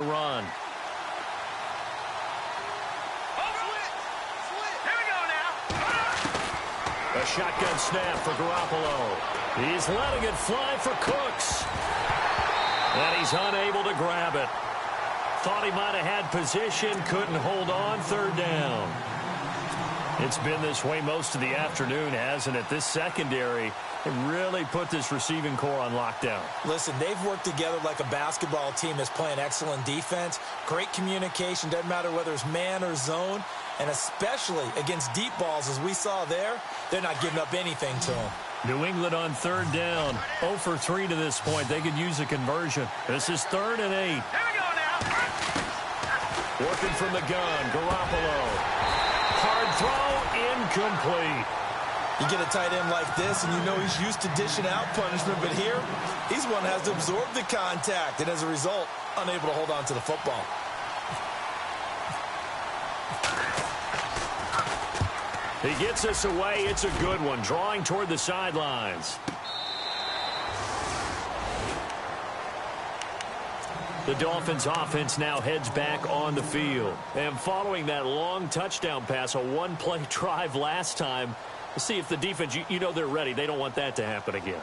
Run. A shotgun snap for Garoppolo. He's letting it fly for Cooks. And he's unable to grab it. Thought he might have had position, couldn't hold on, third down. It's been this way most of the afternoon, hasn't it? This secondary really put this receiving core on lockdown. Listen, they've worked together like a basketball team that's playing excellent defense. Great communication, doesn't matter whether it's man or zone. And especially against deep balls, as we saw there, they're not giving up anything to them. New England on third down. 0 for 3 to this point. They could use a conversion. This is 3rd and 8. Here we go now. Working from the gun, Garoppolo. Hard throw, incomplete. You get a tight end like this, and you know he's used to dishing out punishment, but here, he's one that has to absorb the contact, and as a result, unable to hold on to the football. He gets us away. It's a good one. Drawing toward the sidelines. The Dolphins offense now heads back on the field. And following that long touchdown pass, a one-play drive last time, we'll see if the defense, you know they're ready. They don't want that to happen again.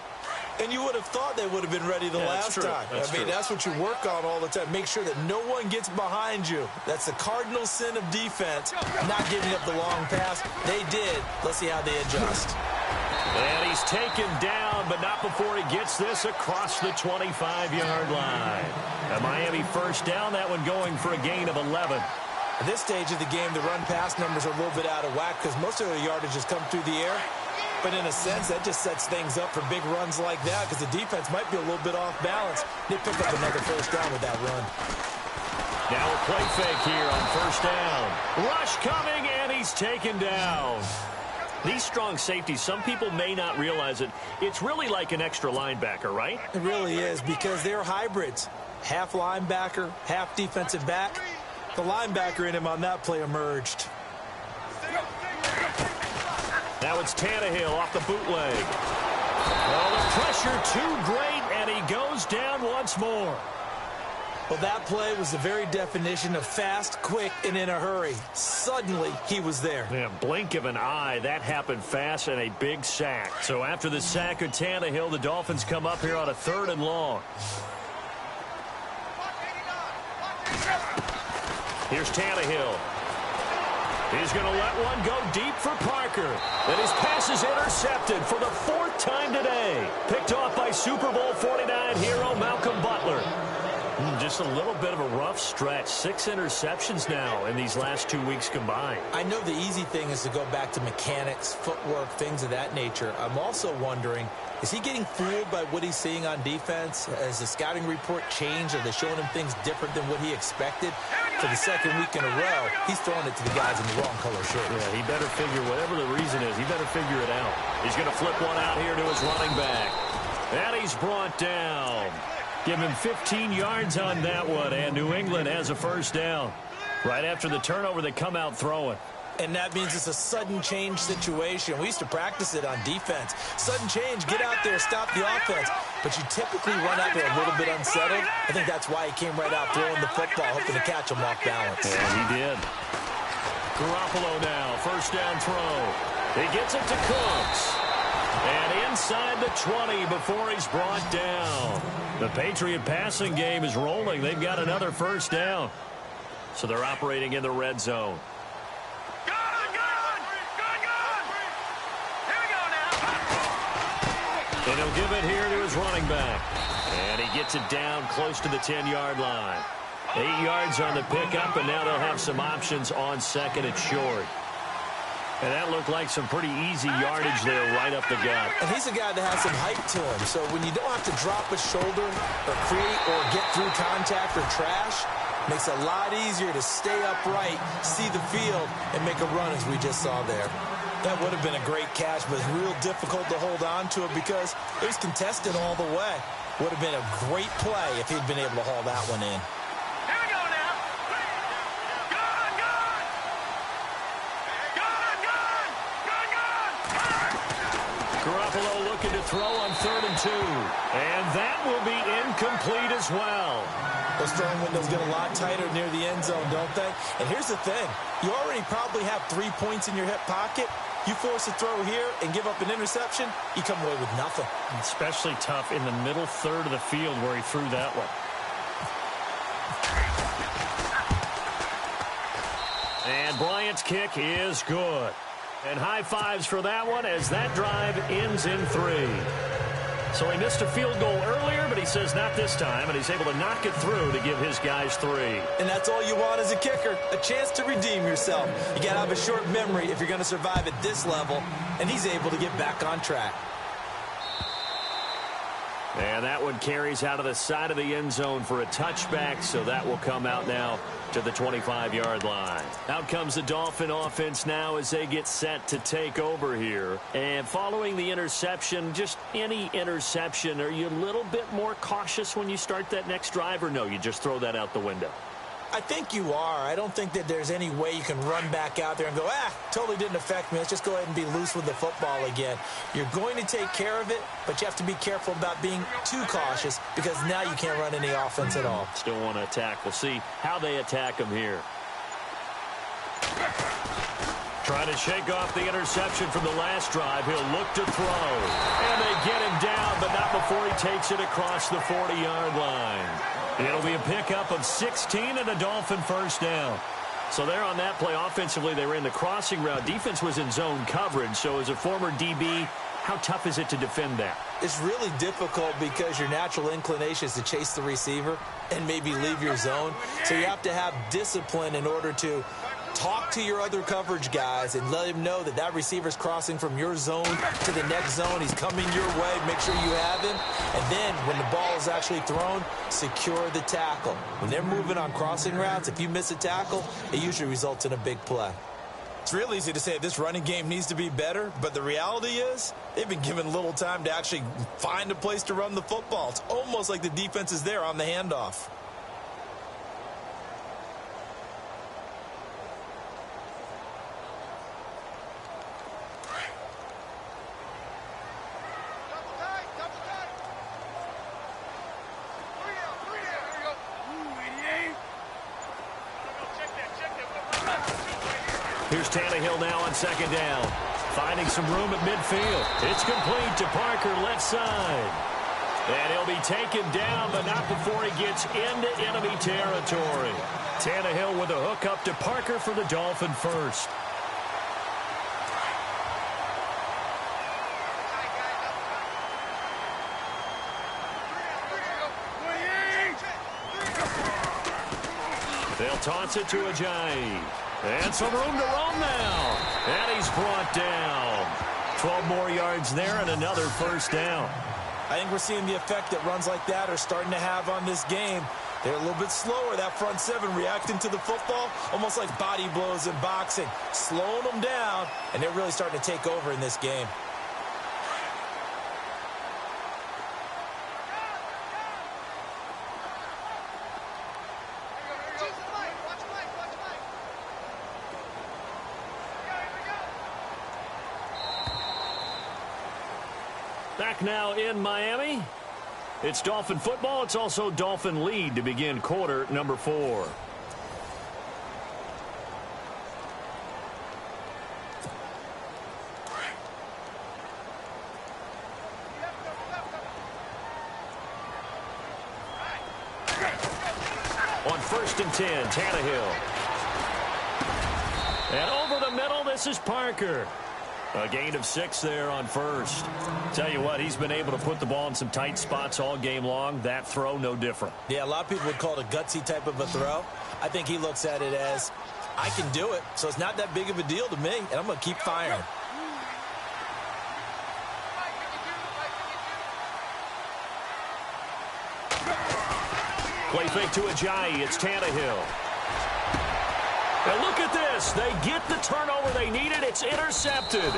And you would have thought they would have been ready the last time. That's what you work on all the time. Make sure that no one gets behind you. That's the cardinal sin of defense, not giving up the long pass. They did. Let's see how they adjust. And he's taken down, but not before he gets this across the 25-yard line. A Miami first down, that one going for a gain of 11. At this stage of the game, the run-pass numbers are a little bit out of whack because most of the yardage has come through the air. But in a sense, that just sets things up for big runs like that because the defense might be a little bit off balance. They pick up another first down with that run. Now a play fake here on first down. Rush coming, and he's taken down. These strong safeties, some people may not realize it. It's really like an extra linebacker, right? It really is because they're hybrids. Half linebacker, half defensive back. The linebacker in him on that play emerged. Now it's Tannehill off the bootleg. Well, the pressure too great, and he goes down once more. Well, that play was the very definition of fast, quick, and in a hurry. Suddenly, he was there. Yeah, blink of an eye. That happened fast and a big sack. So after the sack of Tannehill, the Dolphins come up here on a 3rd and long. Here's Tannehill. He's going to let one go deep for Parker. And his pass is intercepted for the 4th time today. Picked off by Super Bowl 49 hero Malcolm Butler. Just a little bit of a rough stretch. 6 interceptions now in these last 2 weeks combined. I know the easy thing is to go back to mechanics, footwork, things of that nature. I'm also wondering, is he getting fooled by what he's seeing on defense? Has the scouting report changed? Are they showing him things different than what he expected? For the 2nd week in a row, he's throwing it to the guys in the wrong color shirt. Yeah, he better figure, whatever the reason is, he better figure it out. He's going to flip one out here to his running back. And he's brought down. Give him 15 yards on that one, and New England has a first down. Right after the turnover, they come out throwing. And that means it's a sudden change situation. We used to practice it on defense. Sudden change, get out there, stop the offense. But you typically run out there a little bit unsettled. I think that's why he came right out throwing the football, hoping to catch him off balance. Yeah, he did. Garoppolo now, first down throw. He gets it to Cooks. And inside the 20 before he's brought down. The Patriot passing game is rolling. They've got another first down. So they're operating in the red zone. And he'll give it here to his running back. And he gets it down close to the 10-yard line. 8 yards on the pickup, and now they'll have some options on 2nd and short. And that looked like some pretty easy yardage there right up the gut. And he's a guy that has some height to him. So when you don't have to drop a shoulder or create or get through contact or trash, makes it a lot easier to stay upright, see the field, and make a run as we just saw there. That would have been a great catch, but it's real difficult to hold on to it because it was contested all the way. Would have been a great play if he'd been able to haul that one in. Here we go now. Garoppolo looking to throw on 3rd and 2. And that will be incomplete as well. Those throwing windows get a lot tighter near the end zone, don't they? And here's the thing. You already probably have 3 points in your hip pocket. You force a throw here and give up an interception, you come away with nothing. Especially tough in the middle third of the field where he threw that one. And Bryant's kick is good. And high fives for that one as that drive ends in 3. So he missed a field goal earlier, but he says not this time, and he's able to knock it through to give his guys 3. And that's all you want as a kicker, a chance to redeem yourself. You got to have a short memory if you're going to survive at this level, and he's able to get back on track. And that one carries out of the side of the end zone for a touchback, so that will come out now to the 25-yard line. Out comes the Dolphin offense now as they get set to take over here. And following the interception, just any interception, are you a little bit more cautious when you start that next drive, or no, you just throw that out the window? I think you are. I don't think that there's any way you can run back out there and go, totally didn't affect me. Let's just go ahead and be loose with the football again. You're going to take care of it, but you have to be careful about being too cautious because now you can't run any offense at all. Still want to attack. We'll see how they attack him here. Trying to shake off the interception from the last drive. He'll look to throw. And they get him down, but not before he takes it across the 40-yard line. It'll be a pickup of 16 and a Dolphin first down. So there on that play, offensively, they ran the crossing route. Defense was in zone coverage. So as a former DB, how tough is it to defend that? It's really difficult because your natural inclination is to chase the receiver and maybe leave your zone. So you have to have discipline in order to talk to your other coverage guys and let him know that that receiver's crossing from your zone to the next zone. He's coming your way. Make sure you have him. And then when the ball is actually thrown, secure the tackle. When they're moving on crossing routes, if you miss a tackle, it usually results in a big play. It's real easy to say this running game needs to be better, but the reality is they've been given little time to actually find a place to run the football. It's almost like the defense is there on the handoff. Here's Tannehill now on second down. Finding some room at midfield. It's complete to Parker, left side. And he'll be taken down, but not before he gets into enemy territory. Tannehill with a hook up to Parker for the Dolphin first. They'll toss it to Ajayi. And some room to roam now. And he's brought down. 12 more yards there and another first down. I think we're seeing the effect that runs like that are starting to have on this game. They're a little bit slower, that front seven, reacting to the football, almost like body blows in boxing, slowing them down, and they're really starting to take over in this game. Back now in Miami. It's Dolphin football. It's also Dolphin lead to begin quarter number 4. On 1st and 10, Tannehill. And over the middle, this is Parker. A gain of 6 there on first. Tell you what, he's been able to put the ball in some tight spots all game long. That throw, no different. Yeah, a lot of people would call it a gutsy type of a throw. I think he looks at it as, I can do it, so it's not that big of a deal to me, and I'm going to keep firing. Play fake to Ajayi. It's Tannehill. And look at this. They get the turnover they needed. It's intercepted.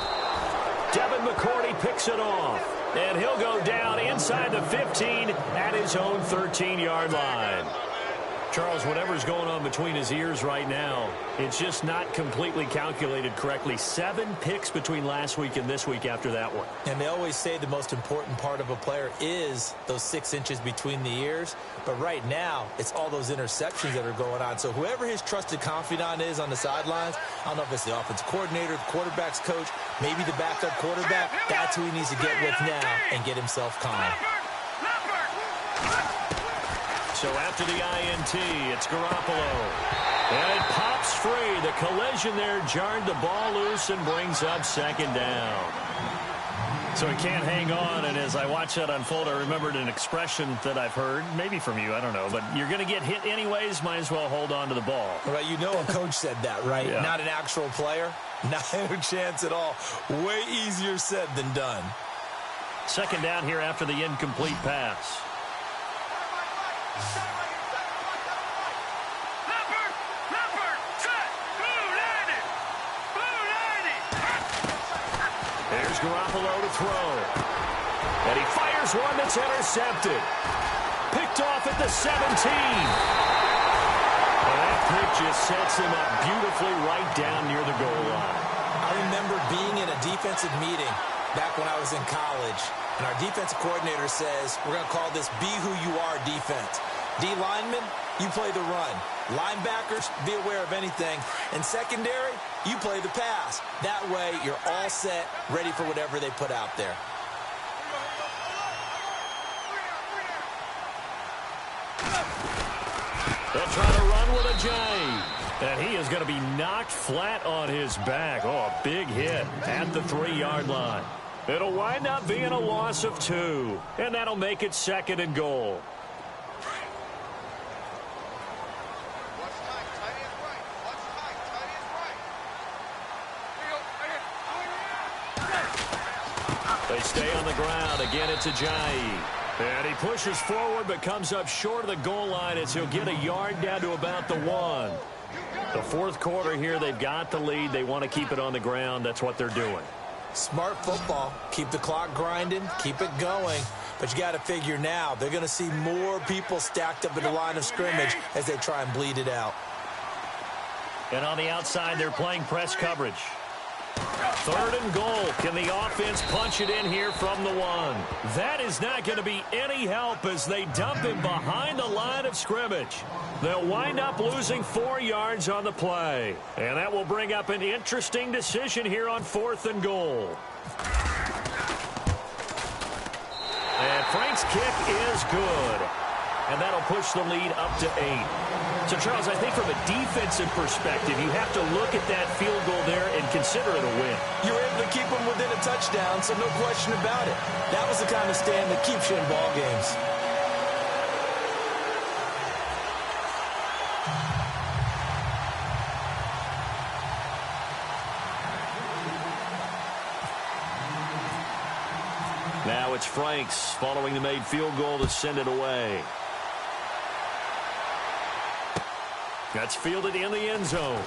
Devin McCourty picks it off. And he'll go down inside the 15 at his own 13-yard line. Charles, whatever's going on between his ears right now, it's just not completely calculated correctly. 7 picks between last week and this week after that one. And they always say the most important part of a player is those 6 inches between the ears. But right now, it's all those interceptions that are going on. So whoever his trusted confidant is on the sidelines, I don't know if it's the offensive coordinator, the quarterback's coach, maybe the backup quarterback, that's who he needs to get with now and get himself calm. So after the INT, it's Garoppolo. And it pops free. The collision there jarred the ball loose and brings up 2nd down. So he can't hang on, and as I watch that unfold, I remembered an expression that I've heard, maybe from you, I don't know, but you're going to get hit anyways, might as well hold on to the ball. Right, you know a coach said that, right? Yeah. Not an actual player. Not a chance at all. Way easier said than done. 2nd down here after the incomplete pass. There's Garoppolo to throw. And he fires one that's intercepted. Picked off at the 17. And that pick just sets him up beautifully right down near the goal line. I remember being in a defensive meeting back when I was in college, and our defensive coordinator says, we're going to call this Be Who You Are defense. D linemen, you play the run. Linebackers, be aware of anything. And secondary, you play the pass. That way, you're all set, ready for whatever they put out there. They'll try to run with a J. And he is going to be knocked flat on his back. Oh, a big hit at the 3-yard line. It'll wind up being a loss of 2. And that'll make it 2nd and goal. They stay on the ground. Again, it's Ajayi. And he pushes forward but comes up short of the goal line as he'll get a yard down to about the 1. The 4th quarter here, they've got the lead. They want to keep it on the ground. That's what they're doing. Smart football. Keep the clock grinding. Keep it going. But you got to figure now, they're going to see more people stacked up in the line of scrimmage as they try and bleed it out. And on the outside, they're playing press coverage. 3rd and goal. Can the offense punch it in here from the 1? That is not going to be any help as they dump him behind the line of scrimmage. They'll wind up losing 4 yards on the play. And that will bring up an interesting decision here on 4th and goal. And Frank's kick is good. And that'll push the lead up to 8. So, Charles, I think from a defensive perspective, you have to look at that field goal there and consider it a win. You were able to keep them within a touchdown, so no question about it. That was the kind of stand that keeps you in ball games. Now it's Franks following the made field goal to send it away. That's fielded in the end zone.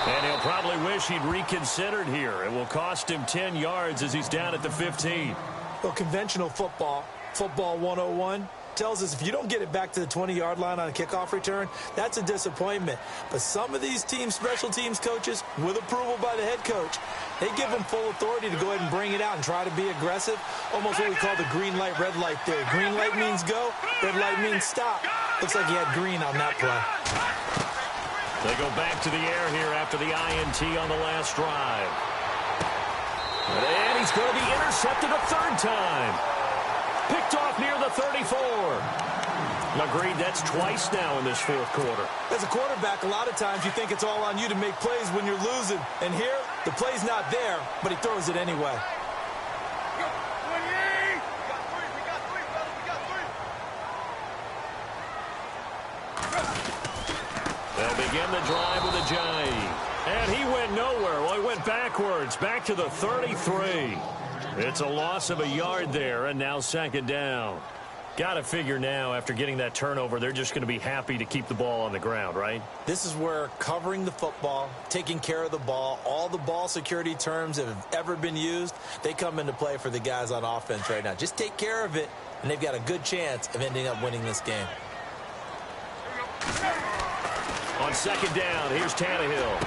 And he'll probably wish he'd reconsidered here. It will cost him 10 yards as he's down at the 15. Well, conventional football 101, tells us if you don't get it back to the 20-yard line on a kickoff return, that's a disappointment. But some of these teams, special teams coaches, with approval by the head coach, they give them full authority to go ahead and bring it out and try to be aggressive. Almost what we call the green light, red light theory. Green light means go, red light means stop. Looks like he had green on that play. They go back to the air here after the INT on the last drive. And he's going to be intercepted a 3rd time. Picked off near the 34. Agreed, that's twice now in this 4th quarter. As a quarterback, a lot of times you think it's all on you to make plays when you're losing. And here, the play's not there, but he throws it anyway. They'll begin the drive with Ajayi. And he went nowhere. Well, he went backwards, back to the 33. It's a loss of a yard there, and now 2nd down. Got to figure now, after getting that turnover, they're just going to be happy to keep the ball on the ground, right? This is where covering the football, taking care of the ball, all the ball security terms that have ever been used, they come into play for the guys on offense right now. Just take care of it, and they've got a good chance of ending up winning this game. On second down, here's Tannehill.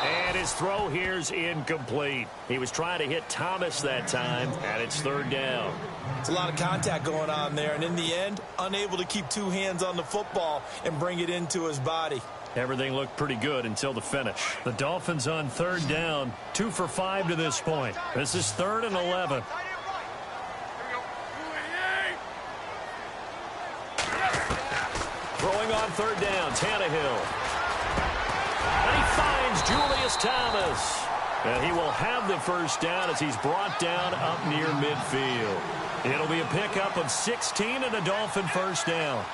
And his throw here's incomplete. He was trying to hit Thomas that time, and it's third down. It's a lot of contact going on there, and in the end, unable to keep two hands on the football and bring it into his body. Everything looked pretty good until the finish. The Dolphins on third down, 2 for 5 to this point. This is 3rd and 11. Throwing on third down, Tannehill. And he finds Julius Thomas. And he will have the first down as he's brought down up near midfield. It'll be a pickup of 16 and a Dolphin first down.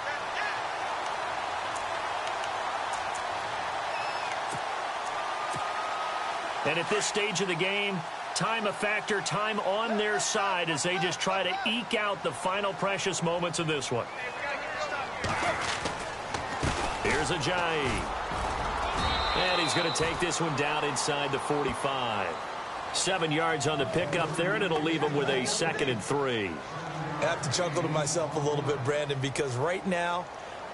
And at this stage of the game, time a factor, time on their side as they just try to eke out the final precious moments of this one. Here's Ajayi. And he's going to take this one down inside the 45. 7 yards on the pickup there, and it'll leave him with a 2nd and 3. I have to chuckle to myself a little bit, Brandon, because right now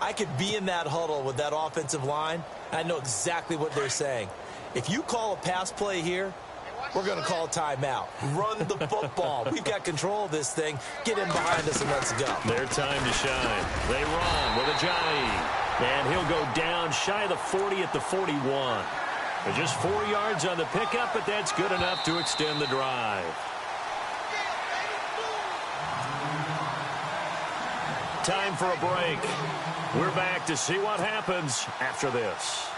I could be in that huddle with that offensive line. I know exactly what they're saying. If you call a pass play here, we're going to call a timeout. Run the football. We've got control of this thing. Get in behind us and let's go. Their time to shine. They run with Ajayi. And he'll go down shy of the 40 at the 41. But just 4 yards on the pickup, but that's good enough to extend the drive. Time for a break. We're back to see what happens after this.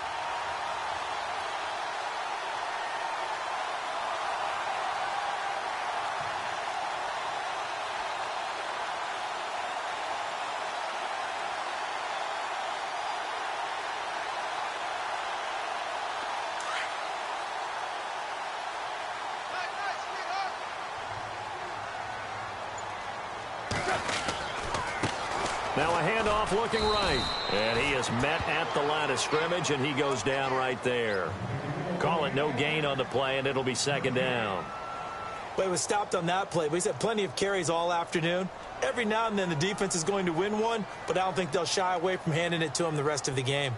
Now a handoff looking right. And he is met at the line of scrimmage, and he goes down right there. Call it no gain on the play, and it'll be 2nd down. But it was stopped on that play. But he's had plenty of carries all afternoon. Every now and then the defense is going to win one, but I don't think they'll shy away from handing it to him the rest of the game.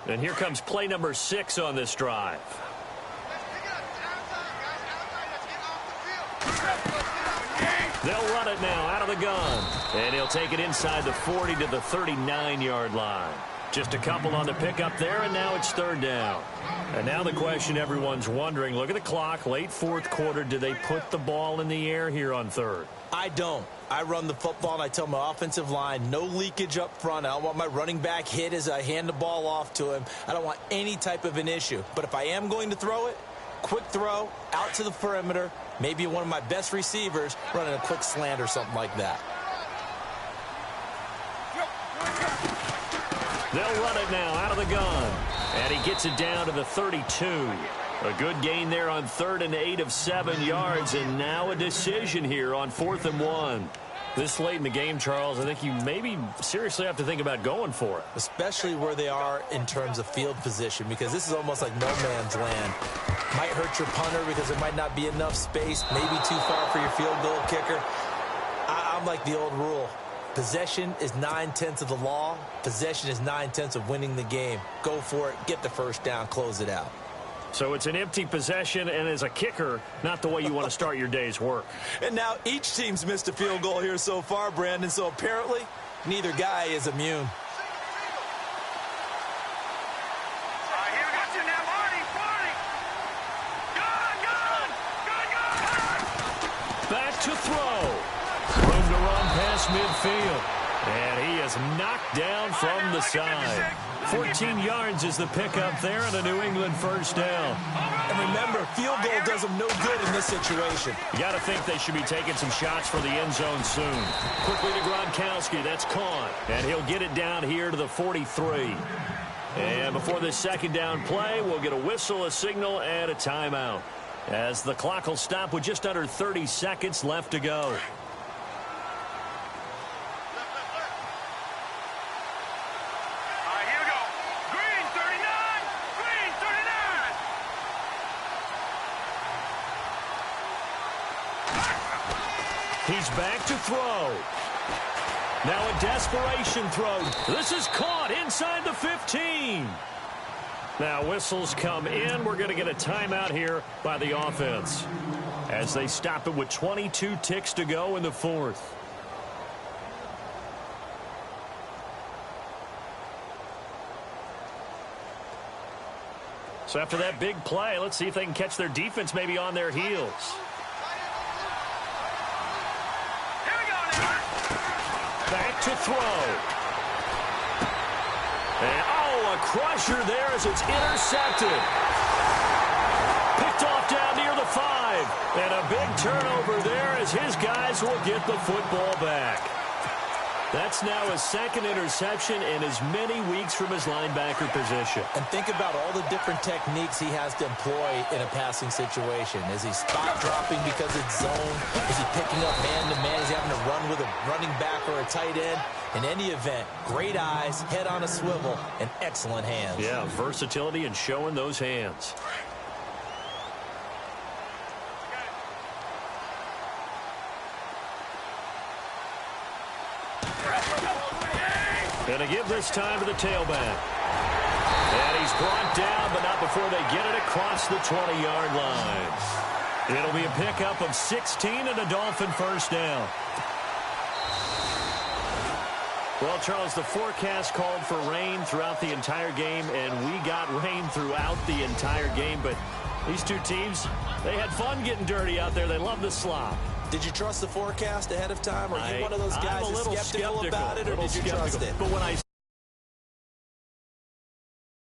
And here comes play number 6 on this drive. They'll run it now out of the gun. And he'll take it inside the 40 to the 39-yard line. Just a couple on the pickup there, and now it's 3rd down. And now the question everyone's wondering, look at the clock, late 4th quarter. Do they put the ball in the air here on 3rd? I don't. I run the football, and I tell my offensive line, no leakage up front. I don't want my running back hit as I hand the ball off to him. I don't want any type of an issue. But if I am going to throw it, quick throw, out to the perimeter, maybe one of my best receivers running a quick slant or something like that. They'll run it now out of the gun. And he gets it down to the 32. A good gain there on 3rd and 8 of 7 yards. And now a decision here on 4th and 1. This late in the game, Charles, I think you maybe seriously have to think about going for it. Especially where they are in terms of field position, because this is almost like no man's land. Might hurt your punter because there might not be enough space, maybe too far for your field goal kicker. I'm like the old rule. Possession is 9/10 of the law. Possession is 9/10 of winning the game. Go for it. Get the first down. Close it out. So it's an empty possession, and as a kicker, not the way you want to start your day's work. And now each team's missed a field goal here so far, Brandon, so apparently neither guy is immune. Back to throw. Room to run past midfield. And he is knocked down from the side. 14 yards is the pickup there, and a New England first down. And remember, field goal does them no good in this situation. You got to think they should be taking some shots for the end zone soon. Quickly to Gronkowski. That's caught. And he'll get it down here to the 43. And before this 2nd down play, we'll get a whistle, a signal, and a timeout, as the clock will stop with just under 30 seconds left to go. He's back to throw. Now a desperation throw. This is caught inside the 15. Now whistles come in. We're going to get a timeout here by the offense as they stop it with 22 ticks to go in the fourth. So after that big play, let's see if they can catch their defense maybe on their heels. Back to throw. And, a crusher there as it's intercepted. Picked off down near the 5. And a big turnover there as his guys will get the football back. That's now his second interception in as many weeks from his linebacker position. And think about all the different techniques he has to employ in a passing situation. Is he spot dropping because it's zone? Is he picking up man-to-man? Is he having to run with a running back or a tight end? In any event, great eyes, head on a swivel, and excellent hands. Yeah, versatility and showing those hands. Going to give this time to the tailback. And he's brought down, but not before they get it across the 20-yard line. It'll be a pickup of 16 and a Dolphin first down. Well, Charles, the forecast called for rain throughout the entire game, and we got rain throughout the entire game. But these two teams, they had fun getting dirty out there. They love the slop. Did you trust the forecast ahead of time? Or are you one of those guys I'm a little skeptical about it, or did you trust it? But when I